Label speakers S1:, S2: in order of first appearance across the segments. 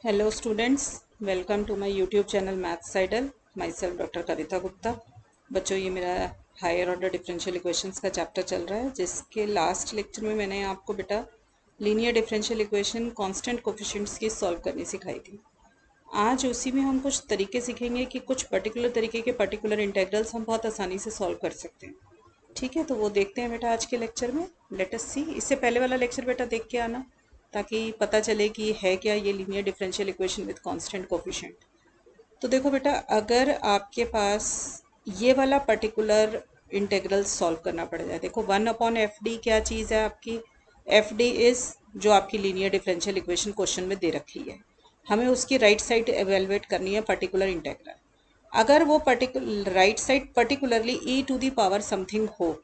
S1: Hello students, welcome to my YouTube channel maths idol. Myself doctor Kavita Gupta. बच्चों, ये मेरा higher order differential equations का chapter चल रहा है, जिसके लास्ट लेक्चर में मैंने आपको बेटा linear differential equation constant coefficients की सॉल्व करनी सिखाई थी। आज उसी में हम कुछ तरीके सीखेंगे कि कुछ पर्टिकुलर तरीके के पर्टिकुलर इंटेग्रल्स हम बहुत आसानी से सॉल्व कर सकते हैं। ठीक है, तो वो देखते हैं बेटा आज के लेक्चर में। लेट अस सी। इससे पहले वाला लेक्चर बेटा देख के आना, ताकि पता चले कि है क्या ये linear differential equation with constant coefficient. तो देखो बेटा, अगर आपके पास ये वाला पर्टिकुलर इंटेग्रल सॉल्व करना पड़ जाए, देखो 1/f(d) क्या चीज़ है आपकी। f(d) इज जो आपकी लीनियर डिफरेंशियल इक्वेशन क्वेश्चन में दे रखी है, हमें उसकी राइट साइड एवेलुएट करनी है पर्टिकुलर इंटेग्रल। अगर वो particular right side particularly e to the power something हो,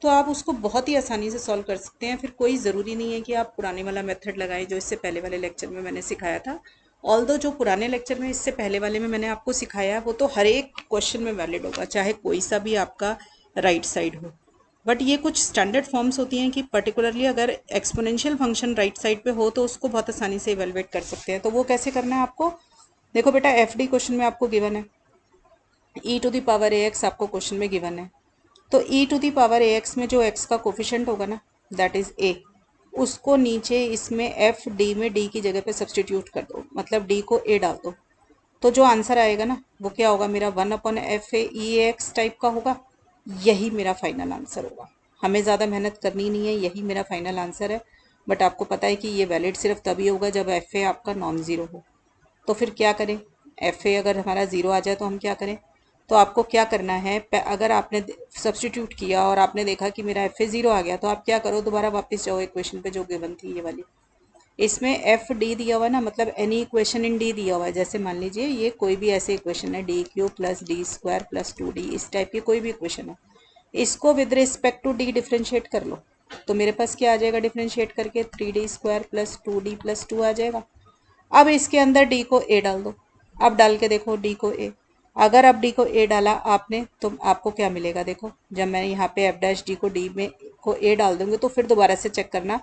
S1: तो आप उसको बहुत ही आसानी से सॉल्व कर सकते हैं। फिर कोई ज़रूरी नहीं है कि आप पुराने वाला मेथड लगाएं जो इससे पहले वाले लेक्चर में मैंने सिखाया था। ऑल्दो जो पुराने लेक्चर में इससे पहले वाले में मैंने आपको सिखाया है वो तो हर एक क्वेश्चन में वैलिड होगा, चाहे कोई सा भी आपका राइट साइड हो। बट ये कुछ स्टैंडर्ड फॉर्म्स होती हैं कि पर्टिकुलरली अगर एक्सपोनेंशियल फंक्शन राइट साइड पे हो तो उसको बहुत आसानी से इवेलुएट कर सकते हैं। तो वो कैसे करना है आपको, देखो बेटा, एफ डी क्वेश्चन में आपको गिवन है, e to the power A x आपको क्वेश्चन में गिवन है। तो e to the power A x में जो x का कोफिशेंट होगा ना, दैट इज a, उसको नीचे इसमें एफ डी में d की जगह पे सब्सटीट्यूट कर दो, मतलब d को a डाल दो। तो जो आंसर आएगा ना वो क्या होगा, मेरा 1/f(a)(ex) टाइप का होगा। यही मेरा फाइनल आंसर होगा। हमें ज़्यादा मेहनत करनी नहीं है, यही मेरा फाइनल आंसर है। बट आपको पता है कि ये वैलिड सिर्फ तभी होगा जब एफ ए आपका नॉन ज़ीरो हो। तो फिर क्या करें, एफ ए अगर हमारा ज़ीरो आ जाए तो हम क्या करें। तो आपको क्या करना है, अगर आपने सब्सटीट्यूट किया और आपने देखा कि मेरा एफ ए ज़ीरो आ गया, तो आप क्या करो, दोबारा वापस जाओ इक्वेशन पे जो गिवन थी ये वाली। इसमें एफ डी दिया हुआ ना, मतलब एनी इक्वेशन इन डी दिया हुआ है। जैसे मान लीजिए ये कोई भी ऐसे इक्वेशन है, D Q plus D square plus 2d, इस टाइप की कोई भी इक्वेशन है, इसको with respect to D differentiate कर लो। तो मेरे पास क्या आ जाएगा डिफ्रेंशिएट करके, 3d square plus 2d plus 2 आ जाएगा। अब इसके अंदर डी को ए डाल दो। अब डाल के देखो डी को ए, अगर अब डी को ए डाला आपने तो आपको क्या मिलेगा, देखो जब मैं यहाँ पे एफ डैश डी को डी में को ए डाल दूंगी तो फिर दोबारा से चेक करना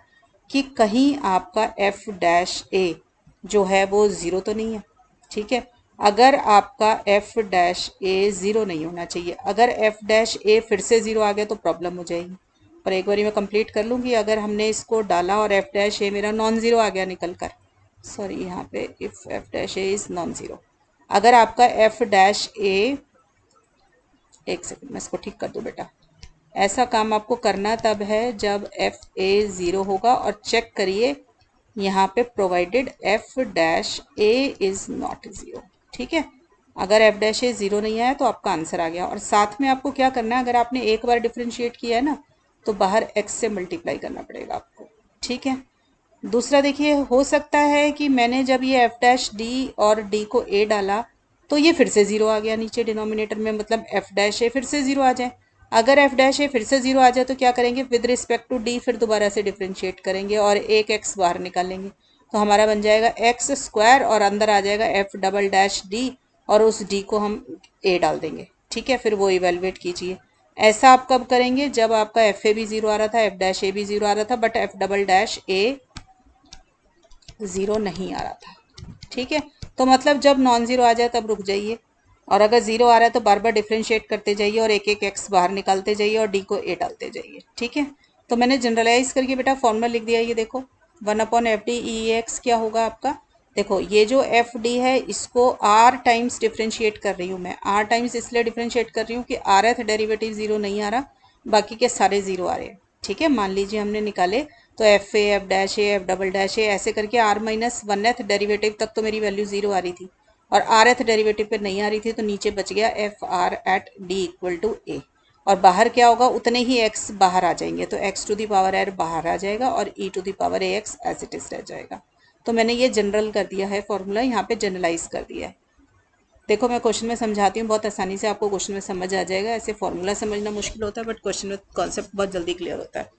S1: कि कहीं आपका एफ डैश ए जो है वो ज़ीरो तो नहीं है। ठीक है, अगर आपका एफ डैश ए ज़ीरो नहीं होना चाहिए, अगर एफ डैश ए फिर से ज़ीरो आ गया तो प्रॉब्लम हो जाएगी। पर एक बार मैं कंप्लीट कर लूँगी। अगर हमने इसको डाला और एफ डैश ए मेरा नॉन ज़ीरो आ गया निकल कर, सॉरी यहाँ पे if F dash A is non zero, अगर आपका एफ डैश ए, एक सेकंड मैं इसको ठीक कर दूँ बेटा, ऐसा काम आपको करना तब है जब एफ ए ज़ीरो होगा। और चेक करिए यहाँ पे provided F dash A is not zero. ठीक है, अगर एफ डैश ए ज़ीरो नहीं आया तो आपका आंसर आ गया। और साथ में आपको क्या करना है, अगर आपने एक बार डिफ्रेंशिएट किया है ना तो बाहर एक्स से मल्टीप्लाई करना पड़ेगा आपको। ठीक है, दूसरा देखिए, हो सकता है कि मैंने जब ये एफ डैश डी और डी को ए डाला तो ये फिर से ज़ीरो आ गया नीचे डिनोमिनेटर में, मतलब एफ डैश ए फिर से ज़ीरो आ जाए। अगर एफ डैश ए फिर से ज़ीरो आ जाए तो क्या करेंगे, विद रिस्पेक्ट टू डी फिर दोबारा से डिफ्रेंशिएट करेंगे और एक एक्स बाहर निकालेंगे। तो हमारा बन जाएगा एक्स स्क्वायर और अंदर आ जाएगा एफ डबल डैश डी, और उस डी को हम ए डाल देंगे। ठीक है, फिर वो इवेलुएट कीजिए। ऐसा आप कब करेंगे, जब आपका एफ ए भी ज़ीरो आ रहा था, एफ डैश ए भी ज़ीरो आ रहा था, but F double dash A zero नहीं आ रहा था। ठीक है, तो मतलब जब नॉन ज़ीरो आ जाए तब रुक जाइए, और अगर ज़ीरो आ रहा है तो बार बार डिफ्रेंशिएट करते जाइए और एक एक एक्स बाहर निकालते जाइए और डी को ए डालते जाइए। ठीक है, तो मैंने जनरलाइज करके बेटा फॉर्मूला लिख दिया, ये देखो 1/f(d)(ex) क्या होगा आपका। देखो ये जो एफ डी है इसको आर टाइम्स डिफ्रेंशिएट कर रही हूँ मैं, आर टाइम्स इसलिए डिफ्रेंशिएट कर रही हूँ कि आर एथ डेरिवेटिव ज़ीरो नहीं आ रहा, बाकी के सारे ज़ीरो आ रहे हैं। ठीक है, मान लीजिए हमने निकाले तो f a, f dash a, f double dash a, ऐसे करके r minus one th derivative तक तो मेरी वैल्यू ज़ीरो आ रही थी, और आर एथ डेरिवेटिव पे नहीं आ रही थी, तो नीचे बच गया f r at d equal to a. और बाहर क्या होगा, उतने ही एक्स बाहर आ जाएंगे, तो एक्स टू दी पावर एर बाहर आ जाएगा और e to the power A x as it is रह जाएगा। तो मैंने ये जनरल कर दिया है फॉर्मूला, यहाँ पे जनरलाइज कर दिया है। देखो मैं क्वेश्चन में समझाती हूँ, बहुत आसानी से आपको क्वेश्चन में समझ आ जाएगा। ऐसे फॉर्मूला समझना मुश्किल होता है, बट क्वेश्चन में कॉन्सेप्ट बहुत जल्दी क्लियर होता है।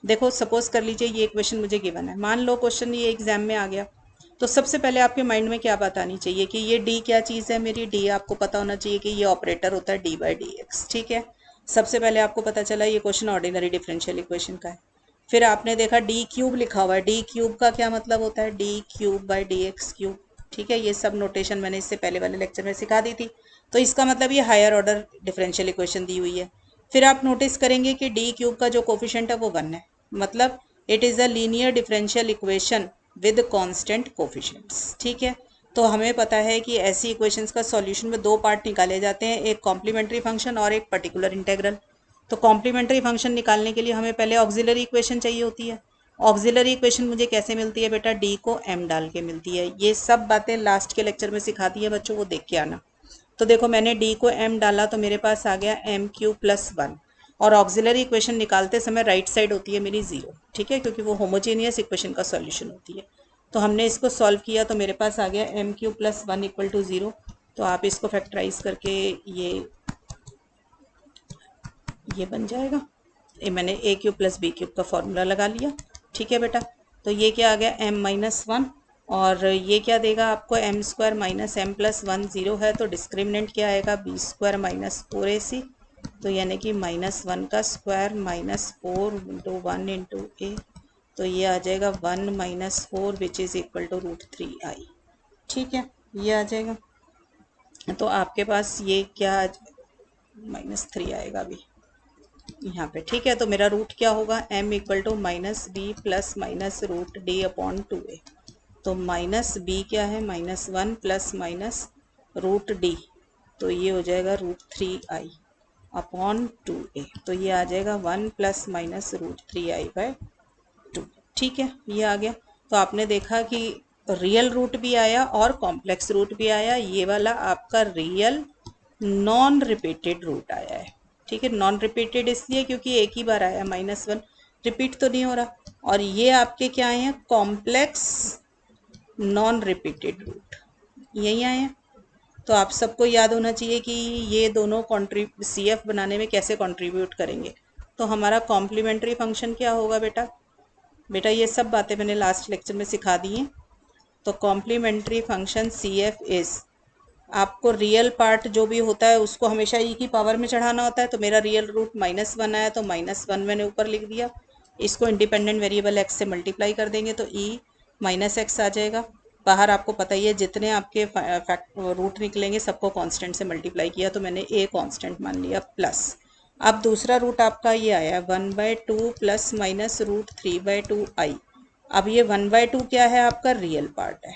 S1: देखो सपोज कर लीजिए ये क्वेश्चन मुझे गिवन है, मान लो क्वेश्चन ये एग्जाम में आ गया, तो सबसे पहले आपके माइंड में क्या बात आनी चाहिए कि ये डी क्या चीज़ है, मेरी डी आपको पता होना चाहिए कि ये ऑपरेटर होता है डी बाई डी एक्स। ठीक है, सबसे पहले आपको पता चला ये क्वेश्चन ऑर्डिनरी डिफरेंशियल इक्वेशन का है। फिर आपने देखा डी क्यूब लिखा हुआ है, डी क्यूब का क्या मतलब होता है, D cube by D X cube. ठीक है, ये सब नोटेशन मैंने इससे पहले वाले लेक्चर में सिखा दी थी। तो इसका मतलब ये हायर ऑर्डर डिफरेंशियल इक्वेशन दी हुई है। फिर आप नोटिस करेंगे कि डी क्यूब का जो कोफिशिएंट है वो 1 है, मतलब it is a linear differential equation with constant coefficients. ठीक है, तो हमें पता है कि ऐसी इक्वेशंस का सॉल्यूशन में 2 पार्ट निकाले जाते हैं, एक कॉम्प्लीमेंट्री फंक्शन और एक पर्टिकुलर इंटेग्रल। तो कॉम्प्लीमेंट्री फंक्शन निकालने के लिए हमें पहले ऑक्सिलरी इक्वेशन चाहिए होती है। ऑक्सिलरी इक्वेशन मुझे कैसे मिलती है बेटा, डी को m डाल के मिलती है। ये सब बातें लास्ट के लेक्चर में सिखाती है बच्चों, वो देख के आना। तो देखो मैंने डी को m डाला तो मेरे पास आ गया m³ + 1, और ऑक्सिलरी इक्वेशन निकालते समय राइट साइड होती है मेरी 0। ठीक है, क्योंकि वो होमोजेनियस इक्वेशन का सॉल्यूशन होती है। तो हमने इसको सॉल्व किया तो मेरे पास आ गया m³ + 1 = 0। तो आप इसको फैक्टराइज करके ये बन जाएगा। ये मैंने a³ + b³ का फॉर्मूला लगा लिया। ठीक है बेटा, तो ये क्या आ गया m-1, और ये क्या देगा आपको m² - m + 1 0 है, तो डिस्क्रिमिनेंट क्या आएगा b² - 4ac, तो यानी कि -1 का स्क्वायर -4 × 1 × a, तो ये आ जाएगा 1 - 4 which is equal to √3i। ठीक है, ये आ जाएगा। तो आपके पास ये क्या -3 आएगा अभी यहाँ पे। ठीक है, तो मेरा रूट क्या होगा, m = -b ± √d/2a। तो -b क्या है, -1 ± √d, तो ये हो जाएगा √3i/2a। तो ये आ जाएगा 1 ± √3i/2। ठीक है, ये आ गया। तो आपने देखा कि रियल रूट भी आया और कॉम्प्लेक्स रूट भी आया। ये वाला आपका रियल नॉन रिपीटेड रूट आया है। ठीक है, नॉन रिपीटेड इसलिए क्योंकि एक ही बार आया, -1 रिपीट तो नहीं हो रहा। और ये आपके क्या आए हैं, कॉम्प्लेक्स नॉन रिपीटेड रूट, यही आए हैं। तो आप सबको याद होना चाहिए कि ये दोनों CF बनाने में कैसे कंट्रीब्यूट करेंगे। तो हमारा कॉम्प्लीमेंट्री फंक्शन क्या होगा बेटा, ये सब बातें मैंने लास्ट लेक्चर में सिखा दी हैं। तो कॉम्प्लीमेंट्री फंक्शन CF इज़, आपको रियल पार्ट जो भी होता है उसको हमेशा e की पावर में चढ़ाना होता है। तो मेरा रियल रूट -1 आया तो -1 मैंने ऊपर लिख दिया। इसको इंडिपेंडेंट वेरिएबल x से मल्टीप्लाई कर देंगे तो e -x आ जाएगा। बाहर आपको पता ही है जितने आपके रूट निकलेंगे सबको कांस्टेंट से मल्टीप्लाई किया, तो मैंने a कांस्टेंट मान लिया प्लस। अब दूसरा रूट आपका ये आया 1/2 ± √3/2i। अब ये 1/2 क्या है, आपका रियल पार्ट है।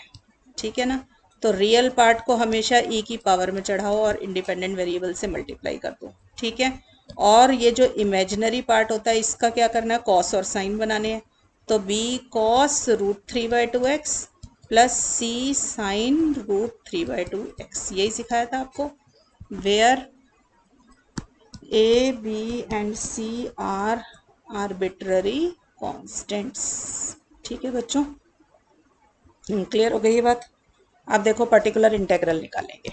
S1: ठीक है ना, तो रियल पार्ट को हमेशा e की पावर में चढ़ाओ और इंडिपेंडेंट वेरिएबल से मल्टीप्लाई कर दो। ठीक है, और ये जो इमेजिनरी पार्ट होता है इसका क्या करना है, कॉस और साइन बनाने हैं। तो b cos √3/2x + c sin √3/2x, यही सिखाया था आपको। Where a, b and c are arbitrary constants. ठीक है बच्चों, क्लियर हो गई ये बात। अब देखो पर्टिकुलर इंटेग्रल निकालेंगे।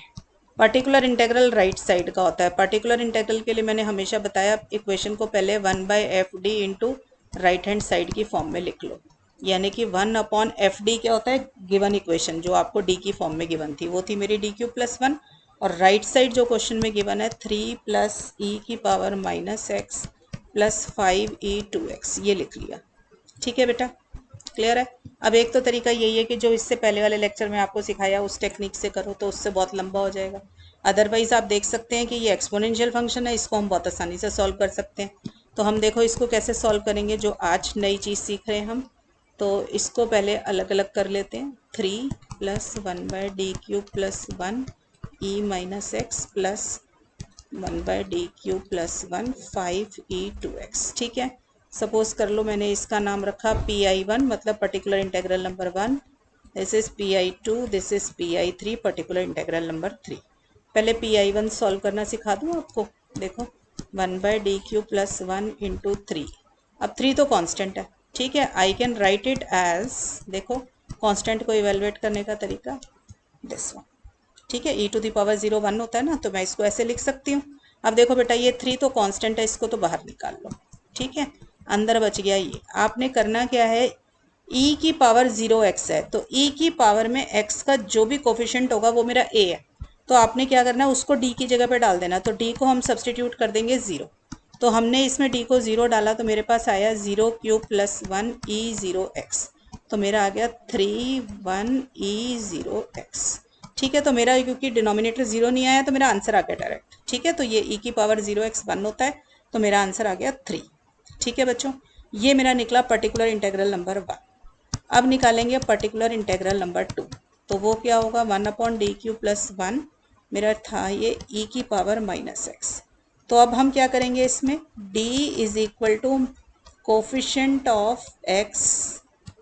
S1: पर्टिकुलर इंटेग्रल राइट साइड का होता है। पर्टिकुलर इंटेग्रल के लिए मैंने हमेशा बताया इक्वेशन को पहले 1/fd into right hand side की फॉर्म में लिख लो, यानी कि 1/fd क्या होता है, गिवन इक्वेशन जो आपको d की फॉर्म में गिवन थी वो थी मेरी d³ + 1, और राइट साइड जो क्वेश्चन में गिवन है 3 + e की पावर -x + 5e2x, ये लिख लिया। ठीक है बेटा, क्लियर है। अब एक तो तरीका यही है कि जो इससे पहले वाले लेक्चर में आपको सिखाया उस टेक्निक से करो, तो उससे बहुत लंबा हो जाएगा। अदरवाइज आप देख सकते हैं कि ये एक्सपोनेंशियल फंक्शन है, इसको हम बहुत आसानी से सॉल्व कर सकते हैं। तो हम देखो इसको कैसे सॉल्व करेंगे, जो आज नई चीज़ सीख रहे हैं हम। तो इसको पहले अलग अलग कर लेते हैं। 3 + 1/d³ + 1 e - x + 1/d³ + 1 5e2x। ठीक है, सपोज कर लो मैंने इसका नाम रखा PI1, मतलब particular integral number 1, this is PI2, this is PI3, particular integral number 3। पहले PI1 सॉल्व करना सिखा दूँ आपको। देखो 1/d³ + 1 × 3। अब 3 तो कांस्टेंट है। ठीक है, I can write it as, देखो कांस्टेंट को इवेलुएट करने का तरीका दिस वन। ठीक है, e⁻0 1 होता है ना, तो मैं इसको ऐसे लिख सकती हूँ। अब देखो बेटा ये 3 तो कांस्टेंट है, इसको तो बाहर निकाल लो। ठीक है, अंदर बच गया ये। आपने करना क्या है, e की पावर 0x है, तो e की पावर में x का जो भी कोफिशिएंट होगा वो मेरा a है। तो आपने क्या करना है, उसको d की जगह पे डाल देना। तो d को हम सब्सटीट्यूट कर देंगे 0। तो हमने इसमें d को 0 डाला तो मेरे पास आया 0³ + 1 e0x। तो मेरा आ गया 3(1e0x। ठीक है, तो मेरा क्योंकि डिनोमिनेटर 0 नहीं आया तो मेरा आंसर आ गया डायरेक्ट। ठीक है, तो ये e की पावर 0x 1 होता है, तो मेरा आंसर आ गया 3। ठीक है बच्चों, ये मेरा निकला पर्टिकुलर इंटेग्रल नंबर 1। अब निकालेंगे पर्टिकुलर इंटेग्रल नंबर 2। तो वो क्या होगा, 1/dq+1 मेरा था ये e की पावर -x। तो अब हम क्या करेंगे इसमें, d is equal to coefficient of x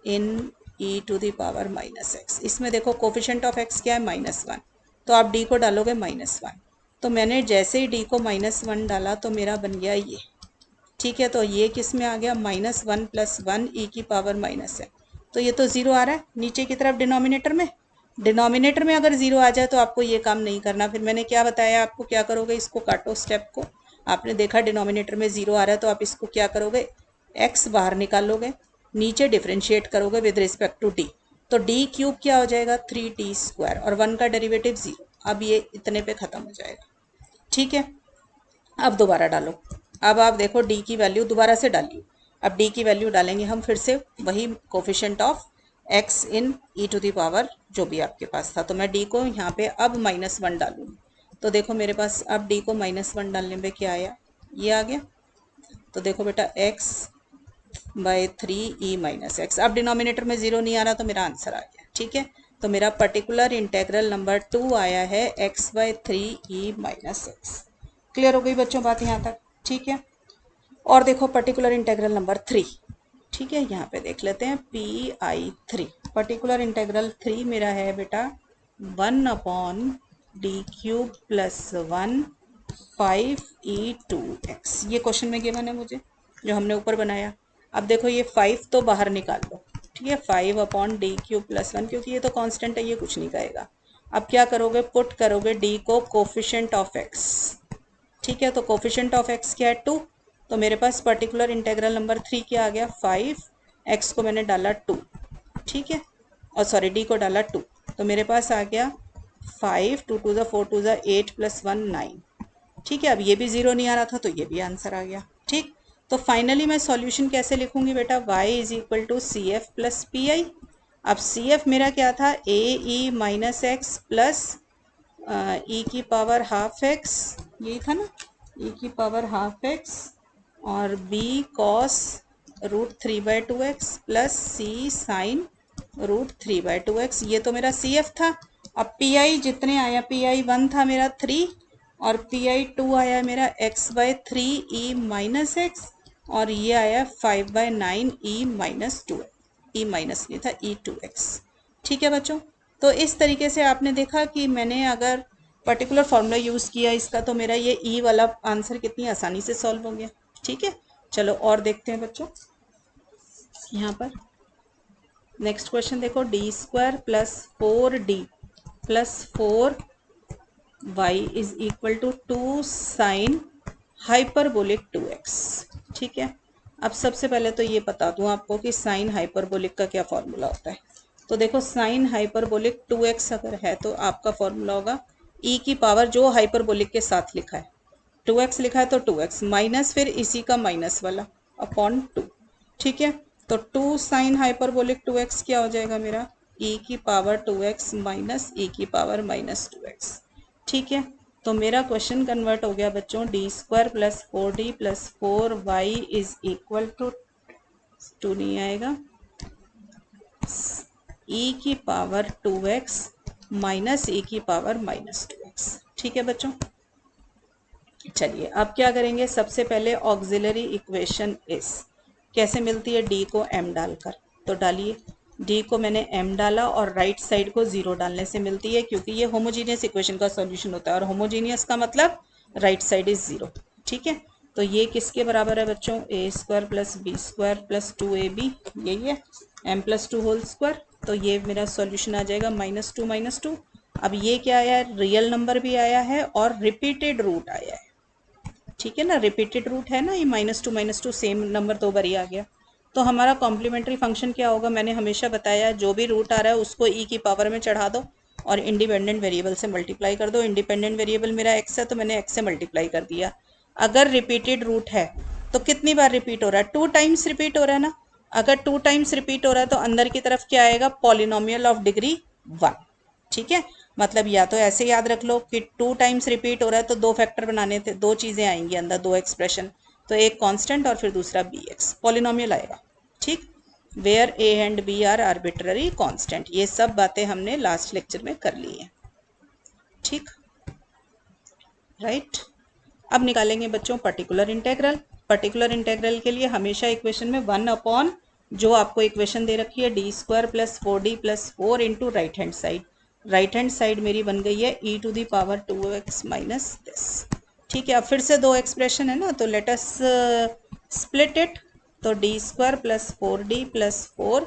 S1: in e to the power -x। इसमें देखो कोफिशिएंट ऑफ x क्या है, -1, तो आप d को डालोगे -1। तो मैंने जैसे ही d को -1 डाला तो मेरा बन गया ये। ठीक है, तो ये किस में आ गया, -1 + 1 e की पावर -है। तो ये तो 0 आ रहा है नीचे की तरफ डिनोमिनेटर में। डिनोमिनेटर में अगर 0 आ जाए तो आपको ये काम नहीं करना। फिर मैंने क्या बताया आपको, क्या करोगे, इसको काटो स्टेप को। आपने देखा डिनोमिनेटर में 0 आ रहा है तो आप इसको क्या करोगे, x बाहर निकालोगे, नीचे डिफ्रेंशिएट करोगे विद रिस्पेक्ट टू d। तो d³ क्या हो जाएगा, 3t² और 1 का डेरिवेटिव 0। अब ये इतने पे ख़त्म हो जाएगा। ठीक है, अब दोबारा डालो। अब आप देखो d की वैल्यू दोबारा से डालिए। अब d की वैल्यू डालेंगे हम फिर से वही coefficient of x in e to the power जो भी आपके पास था। तो मैं d को यहाँ पे अब -1 डालूंगी। तो देखो मेरे पास अब d को -1 डालने पे क्या आया, ये आ गया। तो देखो बेटा x/3e-x। अब डिनोमिनेटर में 0 नहीं आ रहा तो मेरा आंसर आ गया। ठीक है, तो मेरा पर्टिकुलर इंटेग्रल नंबर 2 आया है x/3e-x। क्लियर हो गई बच्चों बात यहाँ तक। ठीक है, और देखो पर्टिकुलर इंटेग्रल नंबर 3। ठीक है, यहाँ पे देख लेते हैं PI3। पर्टिकुलर इंटेग्रल 3 मेरा है बेटा 1/d³ + 1 5e2x। ये क्वेश्चन में गिवन है मुझे, जो हमने ऊपर बनाया। अब देखो ये 5 तो बाहर निकाल लो। ठीक है, 5/d³ + 1, क्योंकि ये तो कांस्टेंट है, ये कुछ नहीं कहेगा। अब क्या करोगे, पुट करोगे d को कोफिशिएंट ऑफ x। ठीक है, तो कोफिशिएंट ऑफ x क्या है, 2। तो मेरे पास पर्टिकुलर इंटेग्रल नंबर 3 क्या आ गया, 5, x को मैंने डाला 2। ठीक है, और सॉरी d को डाला 2, तो मेरे पास आ गया 5, 2 2 4 2 8 + 1 9। ठीक है, अब ये भी 0 नहीं आ रहा था तो ये भी आंसर आ गया। ठीक, तो फाइनली मैं सॉल्यूशन कैसे लिखूंगी बेटा, y is equal to CF + PI। अब CF मेरा क्या था, AE-x प्लस e की पावर ½ x, यही था ना, e की पावर ½ x और b cos √3/2x plus c sin √3/2x। ये तो मेरा CF था। अब PI जितने आया, PI1 था मेरा 3 और PI2 आया मेरा x/3e-x और ये आया 5/9e-2, e माइनस नहीं था, e2x। ठीक है बच्चों, तो इस तरीके से आपने देखा कि मैंने अगर पर्टिकुलर फॉर्मूला यूज़ किया इसका तो मेरा ये ई वाला आंसर कितनी आसानी से सॉल्व हो गया। ठीक है, चलो और देखते हैं बच्चों। यहाँ पर नेक्स्ट क्वेश्चन देखो, d² + 4d + 4y is equal to 2 sin hyperbolic 2x। ठीक है, अब सबसे पहले तो ये बता दूं आपको कि साइन हाइपरबोलिक का क्या फॉर्मूला होता है। तो देखो साइन हाइपरबोलिक 2x अगर है तो आपका फॉर्मूला होगा e की पावर जो हाइपरबोलिक के साथ लिखा है, 2x लिखा है तो 2x माइनस फिर इसी का माइनस वाला अपॉन 2। ठीक है, तो 2 साइन हाइपरबोलिक 2x क्या हो जाएगा मेरा, e की पावर 2x माइनस e की पावर -2x। ठीक है, तो मेरा क्वेश्चन कन्वर्ट हो गया बच्चों, d² + 4d + 4y is equal to 2 नहीं आएगा, e की पावर 2x माइनस e की पावर -2x। ठीक है बच्चों, चलिए अब क्या करेंगे, सबसे पहले ऑक्सिलरी इक्वेशन इस कैसे मिलती है, d को m डालकर। तो डालिए, d को मैंने m डाला और राइट साइड को 0 डालने से मिलती है, क्योंकि ये होमोजीनियस इक्वेशन का सॉल्यूशन होता है और होमोजीनियस का मतलब राइट साइड इज 0। ठीक है, तो ये किसके बराबर है बच्चों, a² + b² + 2ab, यही है, m + 2 होल स्क्वायर। तो ये मेरा सॉल्यूशन आ जाएगा -2 -2। अब ये क्या आया है, रियल नंबर भी आया है और रिपीटेड रूट आया है। ठीक है ना, रिपीटेड रूट है ना, ये -2 -2 सेम नंबर 2 बार ही आ गया। तो हमारा कॉम्प्लीमेंट्री फंक्शन क्या होगा, मैंने हमेशा बताया जो भी रूट आ रहा है उसको e की पावर में चढ़ा दो और इंडिपेंडेंट वेरिएबल से मल्टीप्लाई कर दो। इंडिपेंडेंट वेरिएबल मेरा x है तो मैंने x से मल्टीप्लाई कर दिया। अगर रिपीटेड रूट है तो कितनी बार रिपीट हो रहा है, 2 टाइम्स रिपीट हो रहा है ना, अगर 2 टाइम्स रिपीट हो रहा है तो अंदर की तरफ क्या आएगा, पॉलिनोमियल ऑफ डिग्री 1। ठीक है, मतलब या तो ऐसे याद रख लो कि 2 टाइम्स रिपीट हो रहा है तो 2 फैक्टर बनाने थे, 2 चीज़ें आएंगी अंदर, 2 एक्सप्रेशन, तो एक कांस्टेंट और फिर दूसरा bx, पॉलिनोमियल आएगा। ठीक, where a and b are arbitrary constant, ये सब बातें हमने लास्ट लेक्चर में कर ली हैं। ठीक, राइट। अब निकालेंगे बच्चों पर्टिकुलर इंटेग्रल। पर्टिकुलर इंटेग्रल के लिए हमेशा इक्वेशन में 1 अपॉन जो आपको इक्वेशन दे रखी है d² plus 4d plus 4 into right hand side. Right hand side मेरी बन गई है e to the power 2x minus this. ठीक है, अब फिर से 2 एक्सप्रेशन है ना, तो लेट अस स्प्लिट इट। तो d² plus 4d plus 4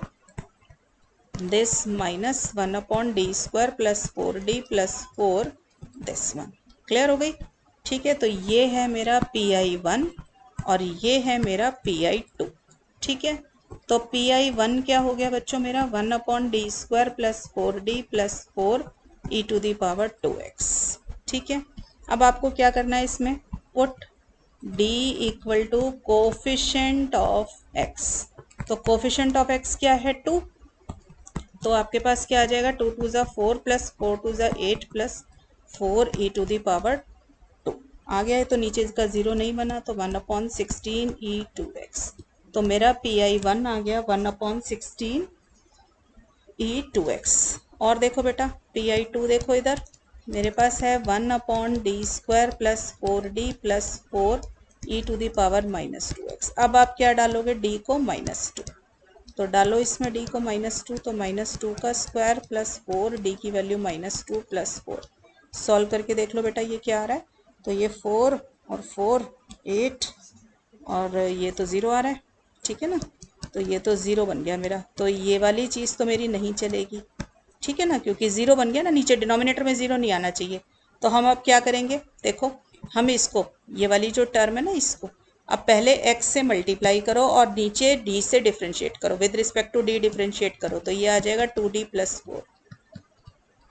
S1: this minus 1 upon d² plus 4d plus 4 this one. Clear हो गई? ठीक है, तो ये है मेरा PI1 और ये है मेरा PI2। ठीक है, तो PI1 क्या हो गया बच्चों मेरा 1 upon d² plus 4d plus 4 e to the power 2x। ठीक है, अब आपको क्या करना है इसमें, put d equal to coefficient of x। तो कोफिशिएंट ऑफ x क्या है 2, तो आपके पास क्या आ जाएगा 2 टू ज़ा 4 प्लस 4 टू ज़ा 8 plus 4 e to the power 2 आ गया है। तो नीचे इसका 0 नहीं बना तो 1 अपॉन 16 e2x। तो मेरा PI1 आ गया 1 अपॉन 16 e2x। और देखो बेटा PI2 देखो इधर मेरे पास है 1 upon d² plus 4d plus 4 e to the power minus 2x। अब आप क्या डालोगे, d को -2, तो डालो इसमें d को -2, तो -2 का स्क्वायर प्लस 4, d की वैल्यू -2 प्लस 4। सॉल्व करके देख लो बेटा ये क्या आ रहा है, तो ये 4 और 4 8 और ये तो 0 आ रहा है। ठीक है ना, तो ये तो 0 बन गया मेरा, तो ये वाली चीज़ तो मेरी नहीं चलेगी। ठीक है ना, क्योंकि 0 बन गया ना, नीचे डिनोमिनेटर में 0 नहीं आना चाहिए। तो हम अब क्या करेंगे, देखो हम इसको, ये वाली जो टर्म है ना, इसको अब पहले x से मल्टीप्लाई करो और नीचे d से डिफ्रेंशिएट करो, with respect to d differentiate करो, तो ये आ जाएगा 2d प्लस 4।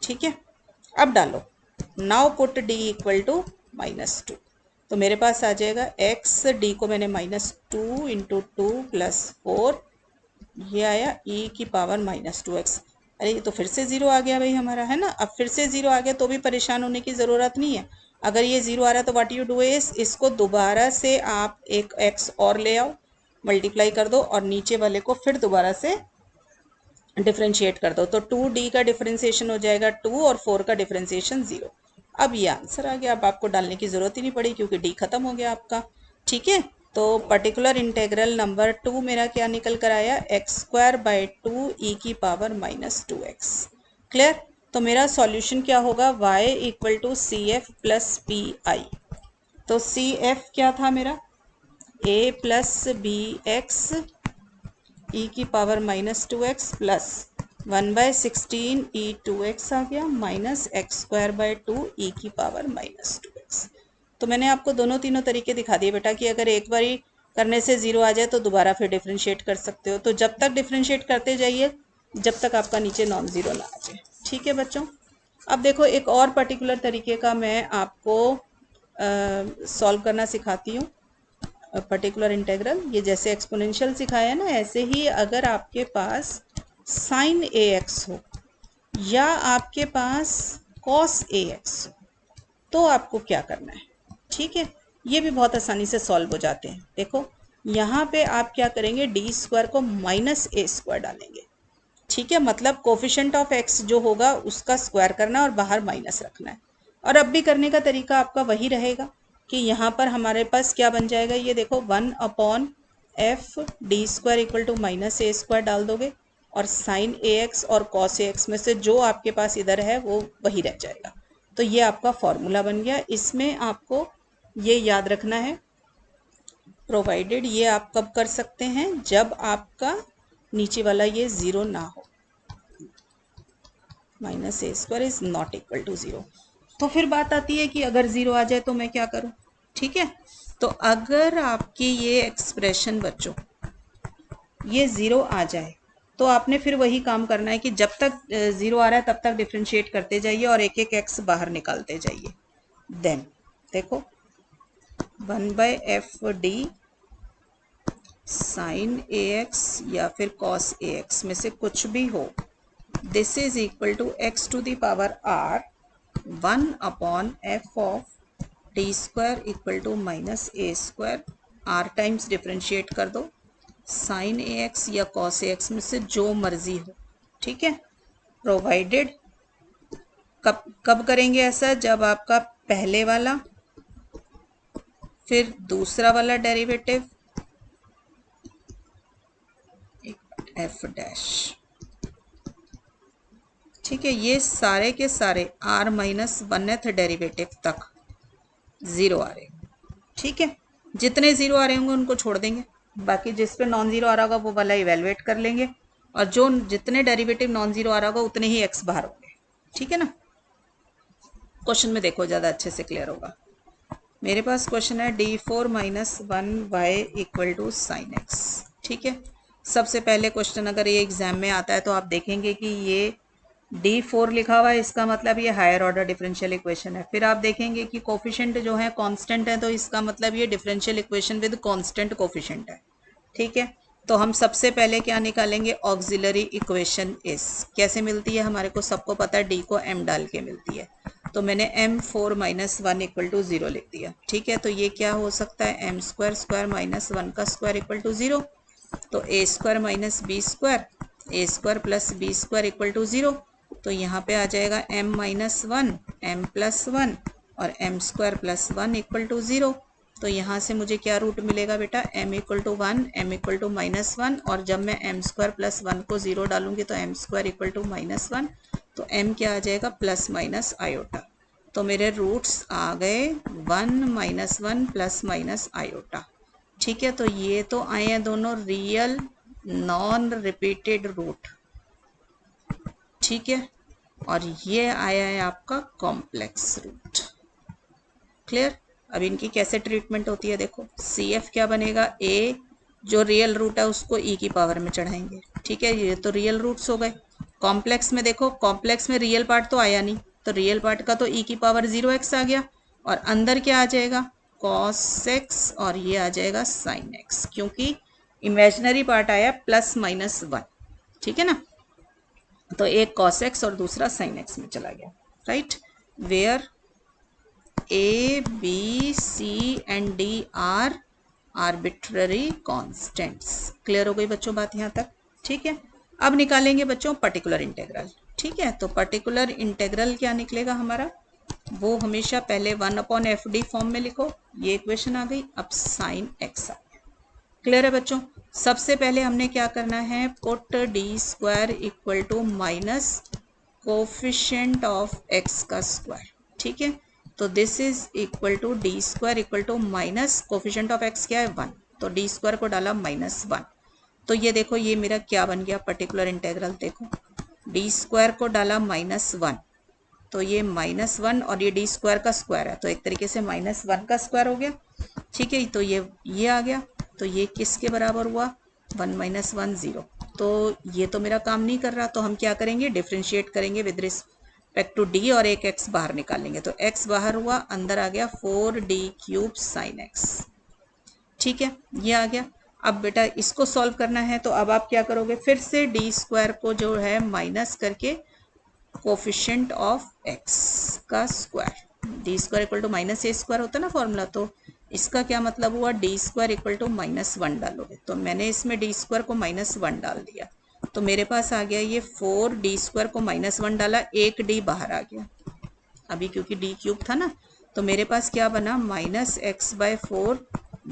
S1: ठीक है, अब डालो, now put d equal to -2, तो मेरे पास आ जाएगा x, d को मैंने -2 इंटू 2 प्लस 4, ये आया e की पावर -2x। अरे ये तो फिर से 0 आ गया भाई हमारा, है ना। अब फिर से 0 आ गया तो भी परेशान होने की ज़रूरत नहीं है। अगर ये 0 आ रहा है तो व्हाट यू डू इज, इसको दोबारा से आप एक x और ले आओ, मल्टीप्लाई कर दो और नीचे वाले को फिर दोबारा से डिफ्रेंशिएट कर दो, तो 2d का डिफ्रेंशिएशन हो जाएगा 2 और 4 का डिफ्रेंशिएशन 0। अब ये आंसर आ गया, अब आपको डालने की ज़रूरत ही नहीं पड़ी क्योंकि d खत्म हो गया आपका। ठीक है, तो पर्टिकुलर इंटेग्रल नंबर 2 मेरा क्या निकल कर आया, x² बाई 2 e की पावर -2x। क्लियर, तो मेरा सॉल्यूशन क्या होगा, y equal to CF plus PI। तो CF क्या था मेरा, a प्लस BX e की पावर -2x प्लस 1/16 e2x आ गया माइनस x² बाई 2 e की पावर -2x। तो मैंने आपको दोनों तीनों तरीके दिखा दिए बेटा कि अगर एक बारी करने से 0 आ जाए तो दोबारा फिर डिफ्रेंशिएट कर सकते हो। तो जब तक डिफ्रेंशिएट करते जाइए जब तक आपका नीचे नॉन ज़ीरो ना आ जाए। ठीक है बच्चों, अब देखो एक और पर्टिकुलर तरीके का मैं आपको सॉल्व करना सिखाती हूँ पर्टिकुलर इंटेग्रल। ये जैसे एक्सपोनेंशियल सिखाया है ना, ऐसे ही अगर आपके पास साइन AX हो या आपके पास कॉस AX हो तो आपको क्या करना है। ठीक है, ये भी बहुत आसानी से सॉल्व हो जाते हैं। देखो यहाँ पे आप क्या करेंगे, d² को -a² डालेंगे। ठीक है, मतलब कोफिशिएंट ऑफ x जो होगा उसका स्क्वायर करना और बाहर माइनस रखना है। और अब भी करने का तरीका आपका वही रहेगा कि यहाँ पर हमारे पास क्या बन जाएगा, ये देखो 1 upon f d² equal to -a² डाल दोगे और साइन AX और कॉस AX में से जो आपके पास इधर है वो वही रह जाएगा। तो ये आपका फॉर्मूला बन गया। इसमें आपको ये याद रखना है, प्रोवाइडेड ये आप कब कर सकते हैं, जब आपका नीचे वाला ये 0 ना हो, -a² is not equal to 0। तो फिर बात आती है कि अगर 0 आ जाए तो मैं क्या करूं। ठीक है, तो अगर आपकी ये एक्सप्रेशन बच्चों ये 0 आ जाए तो आपने फिर वही काम करना है कि जब तक 0 आ रहा है तब तक डिफ्रेंशिएट करते जाइए और एक एक x बाहर निकालते जाइए। देन देखो 1/f d sign A X या फिर कॉस ए एक्स में से कुछ भी हो, this is equal to X to the power R 1 upon F of D square equal to minus A square, R times differentiate कर दो, साइन ए एक्स या कॉस ए एक्स में से जो मर्जी हो, ठीक है। प्रोवाइडेड कब करेंगे ऐसा, जब आपका पहले वाला फिर दूसरा वाला डेरिवेटिव एफ डैश, ठीक है, ये सारे के सारे आर माइनस 1th डेरिवेटिव तक ज़ीरो आ रहे हैं, ठीक है। जितने ज़ीरो आ रहे होंगे उनको छोड़ देंगे, बाकी जिस पे नॉन ज़ीरो आ रहा होगा वो वाला इवेलुएट कर लेंगे, और जो जितने डेरिवेटिव नॉन ज़ीरो आ रहा होगा उतने ही एक्स बाहर होंगे, ठीक है ना। क्वेश्चन में देखो, ज़्यादा अच्छे से क्लियर होगा। मेरे पास क्वेश्चन है d4 minus 1y equal to sine X, ठीक है। सबसे पहले क्वेश्चन अगर ये एग्जाम में आता है तो आप देखेंगे कि ये d4 लिखा हुआ है, इसका मतलब ये हायर ऑर्डर डिफरेंशियल इक्वेशन है। फिर आप देखेंगे कि कोफिशिएंट जो है कांस्टेंट है, तो इसका मतलब ये differential equation with constant coefficient है, ठीक है। तो हम सबसे पहले क्या निकालेंगे, ऑक्सिलरी इक्वेशन इस कैसे मिलती है, हमारे को सबको पता है डी को एम डाल के मिलती है, तो मैंने m4 माइनस 1 इक्वल टू 0 लिख दिया, ठीक है। तो ये क्या हो सकता है, m स्क्वायर स्क्वायर माइनस 1 का स्क्वायर इक्वल टू 0, तो a square minus B square, A square plus B square equal to 0, तो यहाँ पे आ जाएगा m माइनस 1 m प्लस 1 और m square plus 1 equal to 0। तो यहाँ से मुझे क्या रूट मिलेगा बेटा, m equal to 1 m equal to minus 1, और जब मैं m स्क्वायर प्लस 1 को 0 डालूंगी तो m square equal to minus 1, तो m क्या आ जाएगा, प्लस माइनस आयोटा। तो मेरे रूट्स आ गए 1 माइनस 1 प्लस माइनस आयोटा, ठीक है। तो ये तो आए हैं दोनों रियल नॉन रिपीटेड रूट, ठीक है, और ये आया है आपका कॉम्प्लेक्स रूट। क्लियर। अब इनकी कैसे ट्रीटमेंट होती है देखो, सी एफ क्या बनेगा, ए जो रियल रूट है उसको ई की पावर में चढ़ाएंगे, ठीक है, ये तो रियल रूट्स हो गए। कॉम्प्लेक्स में देखो, कॉम्प्लेक्स में रियल पार्ट तो आया नहीं, तो रियल पार्ट का तो ई की पावर 0x आ गया, और अंदर क्या आ जाएगा, cos x, और ये आ जाएगा sin x, क्योंकि इमेजिनरी पार्ट आया प्लस माइनस 1, ठीक है ना। तो एक cos x और दूसरा sin x में चला गया, right. Where A, B, C and D are arbitrary constants। Clear हो गई बच्चों बात यहाँ तक, ठीक है। अब निकालेंगे बच्चों पर्टिकुलर इंटेग्रल, ठीक है। तो पर्टिकुलर इंटेग्रल क्या निकलेगा हमारा, वो हमेशा पहले 1 अपॉन एफ डी फॉर्म में लिखो, ये इक्वेशन आ गई। अब साइन एक्स आ गया, क्लियर है बच्चों। सबसे पहले हमने क्या करना है, put D square equal to minus coefficient of X का स्क्वायर, ठीक है। तो this is equal to D square equal to minus coefficient of X क्या है 1, तो डी स्क्वायर को डाला -1, तो ये देखो ये मेरा क्या बन गया पर्टिकुलर इंटेग्रल, देखो डी स्क्वायर को डाला -1, तो ये -1 और ये डी स्क्वायर का स्क्वायर है, तो एक तरीके से -1 का स्क्वायर हो गया, ठीक है। तो ये आ गया, तो ये किसके बराबर हुआ, 1 माइनस 1 0। तो ये तो मेरा काम नहीं कर रहा, तो हम क्या करेंगे, डिफ्रेंशिएट करेंगे विद रिस्पेक्ट टू डी, और एक x बाहर निकालेंगे, तो x बाहर हुआ, अंदर आ गया 4d क्यूब साइन x, ठीक है, ये आ गया। अब बेटा इसको सॉल्व करना है, तो अब आप क्या करोगे, फिर से डी स्क्वायर को जो है माइनस करके कोफिशिएंट ऑफ x का square, D square equal to minus A square होता है ना फॉर्मूला, तो इसका क्या मतलब हुआ, डी स्क्वायर इक्वल टू -1 डालोगे, तो मैंने इसमें डी स्क्वायर को -1 डाल दिया, तो मेरे पास आ गया ये 4 डी स्क्वायर को -1 डाला, एक डी बाहर आ गया अभी क्योंकि डी क्यूब था ना, तो मेरे पास क्या बना, -x/4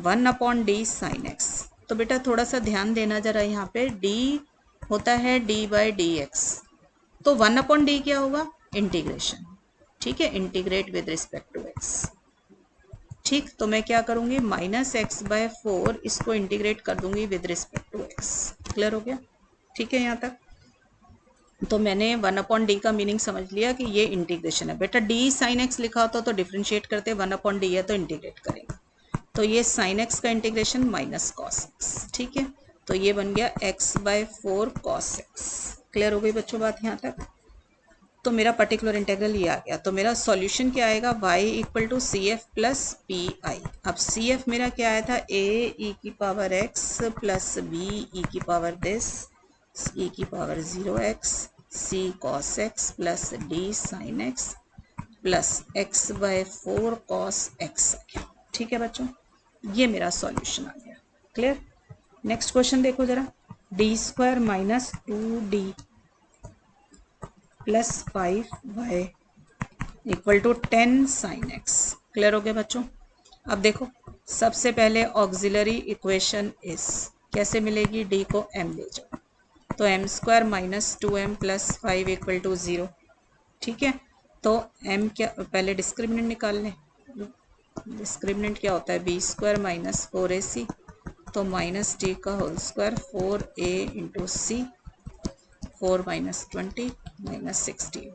S1: 1 upon D sine x. तो बेटा थोड़ा सा ध्यान देना जरा, यहाँ पे डी होता है d/dx, तो 1 अपॉन डी क्या होगा, इंटीग्रेशन, ठीक है, integrate with respect to x, ठीक। तो मैं क्या करूंगी, -x/4 इसको इंटीग्रेट कर दूंगी with respect to x, clear हो गया, ठीक है यहाँ तक। तो मैंने 1 अपॉन डी का मीनिंग समझ लिया कि ये इंटीग्रेशन है। बेटा डी साइन एक्स लिखा होता तो डिफ्रेंशिएट करते, 1 अपॉन डी है तो इंटीग्रेट करेंगे, तो ये साइन एक्स का इंटीग्रेशन माइनस कॉस एक्स, ठीक है। तो ये बन गया x/4 cos x, क्लियर हो गई बच्चों बात यहाँ तक। तो मेरा पर्टिकुलर इंटीग्रल ये आ गया। तो मेरा सॉल्यूशन क्या आएगा, y equal to C F plus P I. अब सी एफ मेरा क्या आया था, a ई की power x plus b E की पावर दिस ई की power 0x c cos x plus d sin x plus x by 4 cos x आ गया। ठीक है बच्चों, ये मेरा सॉल्यूशन आ गया। क्लियर। नेक्स्ट क्वेश्चन देखो जरा, D square minus 2d plus 5y equal to 10 sine X. Clear हो गया बच्चों। अब देखो, सबसे पहले ऑक्सिलरी इक्वेशन इस कैसे मिलेगी, d को m ले जाओ तो m square minus 2m plus 5 equal to 0। ठीक है, तो m क्या, पहले डिस्क्रिमिनेंट निकाल लें। डिस्क्रिमिनेंट क्या होता है, b स्क्वायर माइनस 4ac तो माइनस डी का whole square 4a into C 4 minus 20 minus 16।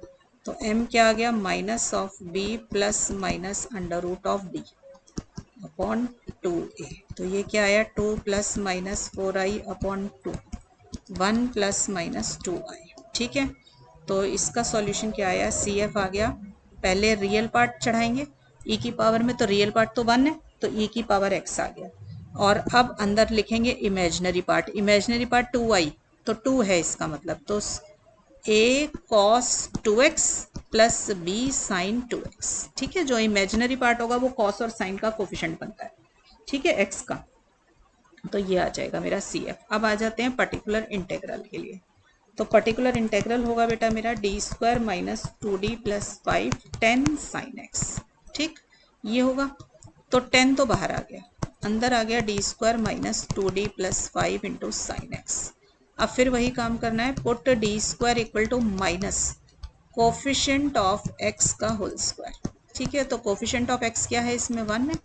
S1: तो m क्या आ गया, minus of b plus minus under root of d upon 2a। तो ये क्या आया, 2 plus minus 4i upon 2 1 plus minus 2i। ठीक है, तो इसका सॉल्यूशन क्या आया, सी एफ आ गया। पहले रियल पार्ट चढ़ाएंगे, e की पावर में तो रियल पार्ट तो 1 है तो e की पावर x आ गया। और अब अंदर लिखेंगे imaginary part, imaginary part 2i तो 2 है इसका मतलब, तो a cos 2x plus b sin 2x। ठीक है, जो इमेजिनरी पार्ट होगा वो cos और sin का कोफिशिएंट बनता है। ठीक है, x का, तो ये आ जाएगा मेरा सी एफ। अब आ जाते हैं पर्टिकुलर इंटेग्रल के लिए। तो पर्टिकुलर इंटेग्रल होगा बेटा मेरा D square minus 2d plus 5 10 sine X. ठीक, ये होगा। तो 10 तो बाहर आ गया, अंदर आ गया D square minus 2d plus 5 into sine X. अब फिर वही काम करना है, put D square equal to minus coefficient of X का होल स्क्वायर। ठीक है, तो कोफिशिएंट ऑफ एक्स क्या है इसमें, 1 है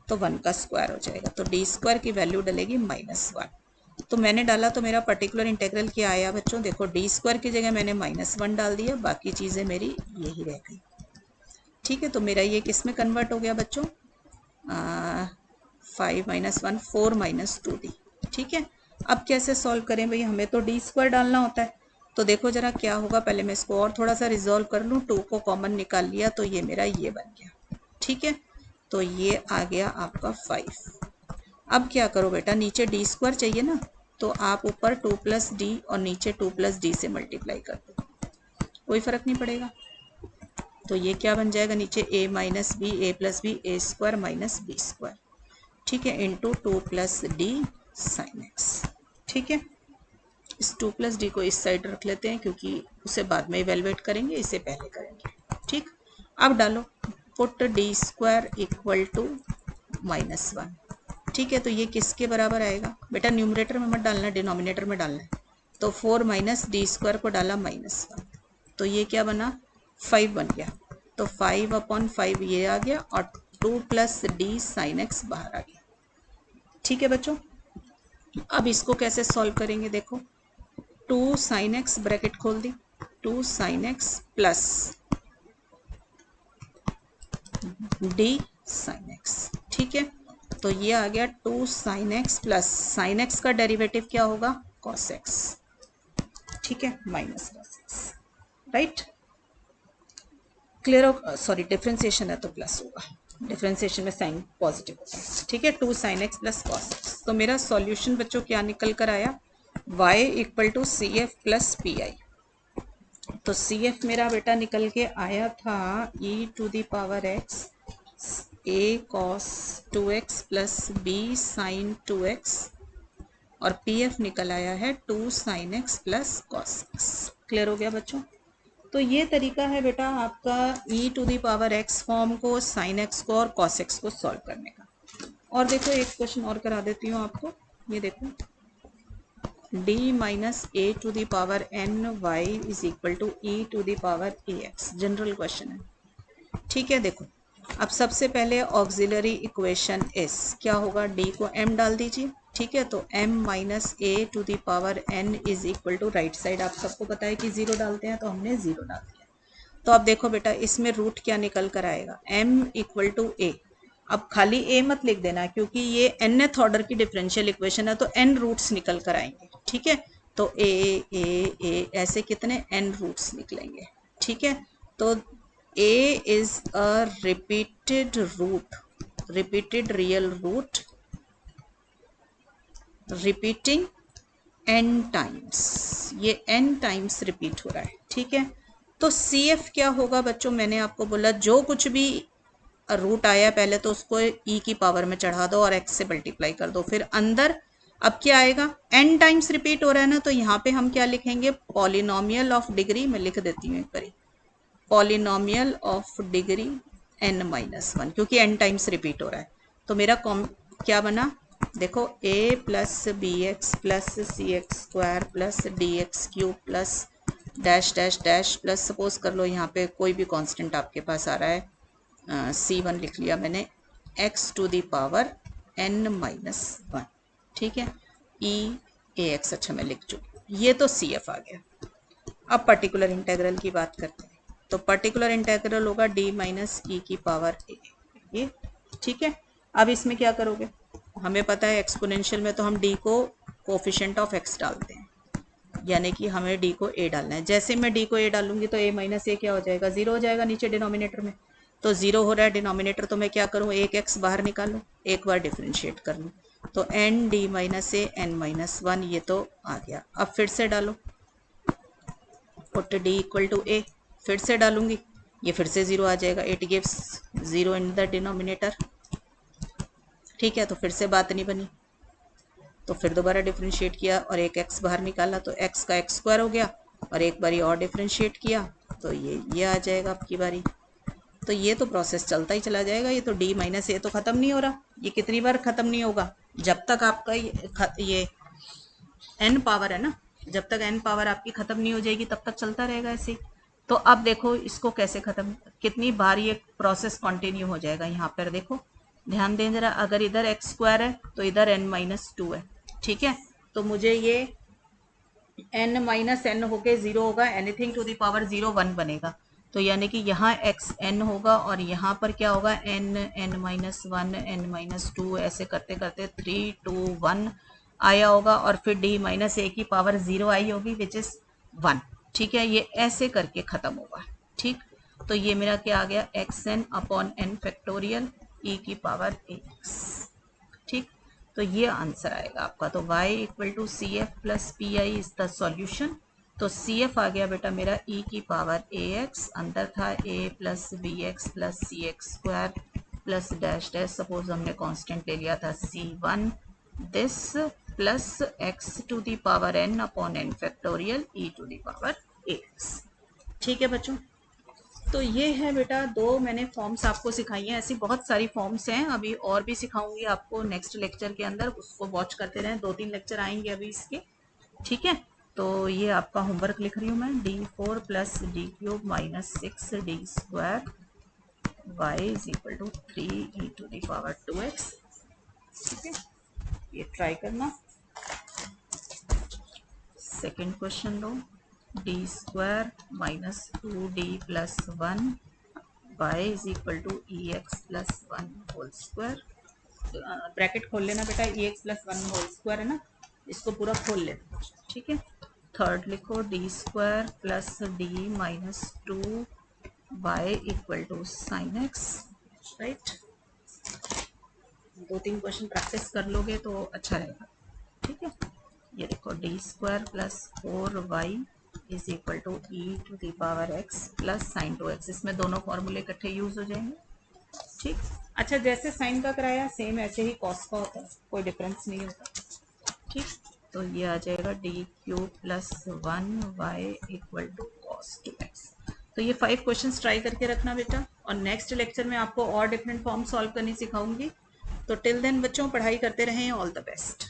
S1: तो 1 का स्क्वायर हो जाएगा। तो डी स्क्वायर की वैल्यू डलेगी -1। तो मैंने डाला तो मेरा पर्टिकुलर इंटीग्रल क्या आया बच्चों, देखो डी स्क्वायर की जगह मैंने -1 डाल दिया, बाकी चीज़ें मेरी यही रह गई। ठीक है, तो मेरा ये किस में कन्वर्ट हो गया बच्चों, 5 माइनस 1 4 माइनस 2d। ठीक है, अब कैसे सॉल्व करें भाई, हमें तो डी स्क्वायर डालना होता है। तो देखो जरा क्या होगा, पहले मैं इसको और थोड़ा सा रिजॉल्व कर लूँ, 2 को कॉमन निकाल लिया तो ये मेरा ये बन गया। ठीक है, तो ये आ गया आपका 5। अब क्या करो बेटा, नीचे डी स्क्वायर चाहिए ना, तो आप ऊपर 2 प्लस डी और नीचे 2 प्लस डी से मल्टीप्लाई कर दो, कोई फर्क नहीं पड़ेगा। तो ये क्या बन जाएगा, नीचे a minus B A plus B A square minus B square. ठीक है, into 2 plus D sine X. ठीक है, इस 2 प्लस डी को इस साइड रख लेते हैं क्योंकि उसे बाद में इवेलुएट करेंगे, इसे पहले करेंगे। ठीक, अब डालो, put D square equal to -1। ठीक है, तो ये किसके बराबर आएगा बेटा, न्यूमरेटर में मत डालना, डिनोमिनेटर में डालना है। तो 4 माइनस डी स्क्वायर को डाला -1 तो ये क्या बना, 5 बन गया। तो 5 अपॉन 5 ये आ गया और 2 प्लस डी साइन एक्स बाहर आ गया। ठीक है बच्चों, अब इसको कैसे सॉल्व करेंगे, देखो 2 साइन एक्स ब्रैकेट खोल दी, 2 sine X plus D sine X. ठीक है, तो ये आ गया 2 sine X plus sine x का डेरिवेटिव क्या होगा, कॉस एक्स। ठीक है, minus cos x. Right, clear हो, सॉरी डिफरेंशिएशन है तो प्लस होगा, डिफरेंशिएशन में साइन पॉजिटिव होता है। ठीक है, 2 sine X plus cos X. तो मेरा सॉल्यूशन बच्चों क्या निकल कर आया, y equal to C F plus P I. तो सी एफ मेरा बेटा निकल के आया था e to the power x a cos 2x plus b sin 2x और पी एफ निकल आया है 2 sin x plus cos x। Clear हो गया बच्चों। तो ये तरीका है बेटा आपका e to the power x form को, sin x को और cos x को सॉल्व करने का। और देखो एक क्वेश्चन और करा देती हूँ आपको, ये देखो d minus A to the power N Y is equal to E to the power A X, general question है। ठीक है, देखो अब सबसे पहले ऑक्सिलरी इक्वेशन इस क्या होगा, d को m डाल दीजिए। ठीक है, तो m minus A to the power n is equal to, right side आप सबको पता है कि 0 डालते हैं तो हमने 0 डाल दिया। तो अब देखो बेटा इसमें रूट क्या निकल कर आएगा, m इक्वल टू ए। अब खाली a मत लिख देना क्योंकि ये nth ऑर्डर की डिफरेंशियल इक्वेशन है तो n रूट्स निकल कर आएंगे। ठीक है, तो a ऐसे कितने n रूट्स निकलेंगे। ठीक है, तो a is a repeated root, repeated real root repeating n times, ये n टाइम्स रिपीट हो रहा है। ठीक है, तो CF क्या होगा बच्चों, मैंने आपको बोला जो कुछ भी रूट आया पहले तो उसको e की पावर में चढ़ा दो और x से मल्टीप्लाई कर दो, फिर अंदर अब क्या आएगा, n टाइम्स रिपीट हो रहा है ना, तो यहाँ पे हम क्या लिखेंगे, पॉलिनोमियल ऑफ डिग्री, मैं लिख देती हूँ एक बारी, पॉलिनोमियल ऑफ डिग्री n-1, क्योंकि n टाइम्स रिपीट हो रहा है। तो मेरा क्या बना, देखो a plus B X plus C X square plus D X cube plus dash dash dash plus, suppose कर लो यहाँ पे कोई भी कांस्टेंट आपके पास आ रहा है, C1 लिख लिया मैंने, x to the power n-1, ठीक है, e-ax, अच्छा मैं लिख चुकी, ये तो CF आ गया। अब पर्टिकुलर इंटेग्रल की बात करते हैं, तो पर्टिकुलर इंटेग्रल होगा d माइनस ई की पावर a, ये ठीक है। अब इसमें क्या करोगे, हमें पता है एक्सपोनेंशियल में तो हम d को कोफिशिएंट ऑफ x डालते हैं, यानी कि हमें d को a डालना है। जैसे मैं d को a डालूंगी तो a माइनस ए क्या हो जाएगा, 0 हो जाएगा नीचे डिनोमिनेटर में, तो 0 हो रहा है डिनोमिनेटर, तो मैं क्या करूँ, एक x बाहर निकालूँ, एक बार डिफ्रेंशिएट कर लूँ, तो n d माइनस ए n-1, ये तो आ गया। अब फिर से डालो, put d equal to a, फिर से डालूंगी, ये फिर से 0 आ जाएगा, it gives 0 in the denominator, ठीक है, तो फिर से बात नहीं बनी, तो फिर दोबारा डिफ्रेंशिएट किया और एक x बाहर निकाला, तो x का x स्क्वायर हो गया, और एक बारी और डिफ्रेंशिएट किया तो ये आ जाएगा आपकी बारी। तो ये तो प्रोसेस चलता ही चला जाएगा, ये तो d माइनस ए तो ख़त्म नहीं हो रहा, ये कितनी बार ख़त्म नहीं होगा, जब तक आपका ये n पावर है ना, जब तक n पावर आपकी ख़त्म नहीं हो जाएगी तब तक चलता रहेगा ऐसे। तो अब देखो इसको कैसे ख़त्म, कितनी बार ये प्रोसेस कंटिन्यू हो जाएगा, यहाँ पर देखो ध्यान दें जरा, अगर इधर एक्स स्क्वायर है तो इधर n-2 है, ठीक है, तो मुझे ये n-n होके 0 होगा, एनीथिंग टू द पावर 0 1 बनेगा, तो यानी कि यहाँ एक्स n होगा और यहाँ पर क्या होगा, n-1 n-2, ऐसे करते करते 3 2 1 आया होगा, और फिर d माइनस ए की पावर 0 आई होगी विच इज़ 1, ठीक है, ये ऐसे करके ख़त्म होगा। ठीक, तो ये मेरा क्या आ गया, xn upon n factorial e की पावर ax, ठीक, तो ये आंसर आएगा आपका। तो y equal to C F plus P I is the solution. तो सी एफ आ गया बेटा मेरा e की पावर ax, अंदर था a plus B X plus C X square plus dash dash, suppose हमने कांस्टेंट ले लिया था c1, this plus x to the power n upon n factorial e to the power ax। ठीक है बच्चों, तो ये है बेटा दो मैंने फॉर्म्स आपको सिखाई हैं, ऐसी बहुत सारी फॉर्म्स हैं, अभी और भी सिखाऊंगी आपको नेक्स्ट लेक्चर के अंदर, उसको वॉच करते रहें, 2-3 लेक्चर आएंगे अभी इसके, ठीक है। तो ये आपका होमवर्क लिख रही हूँ मैं, d4 plus D cube minus 6 D square y is equal to 3 E to the power 2x, ठीक है, ये ट्राई करना। सेकेंड क्वेश्चन लो, D square minus 2d plus 1 y is equal to E X plus 1 whole square, bracket खोल लेना बेटा, E X plus 1 whole square है ना, इसको पूरा खोल लेना, ठीक है। थर्ड लिखो, D square plus D minus 2 y equal to sine X, right, 2-3 question practice कर लोगे तो अच्छा रहेगा, ठीक है। ये देखो, D square plus 4y is equal to E to the power x plus sine 2x, इसमें दोनों फॉर्मूले इकट्ठे यूज हो जाएंगे, ठीक। अच्छा, जैसे साइन का कराया सेम ऐसे ही कॉस का होता है, कोई डिफरेंस नहीं होता, ठीक। तो ये आ जाएगा D cube plus 1y equal to cos 2x। तो ये 5 क्वेश्चंस ट्राई करके रखना बेटा, और नेक्स्ट लेक्चर में आपको और डिफरेंट फॉर्म सॉल्व करनी सिखाऊंगी। तो टिल देन बच्चों पढ़ाई करते रहें, ऑल द बेस्ट।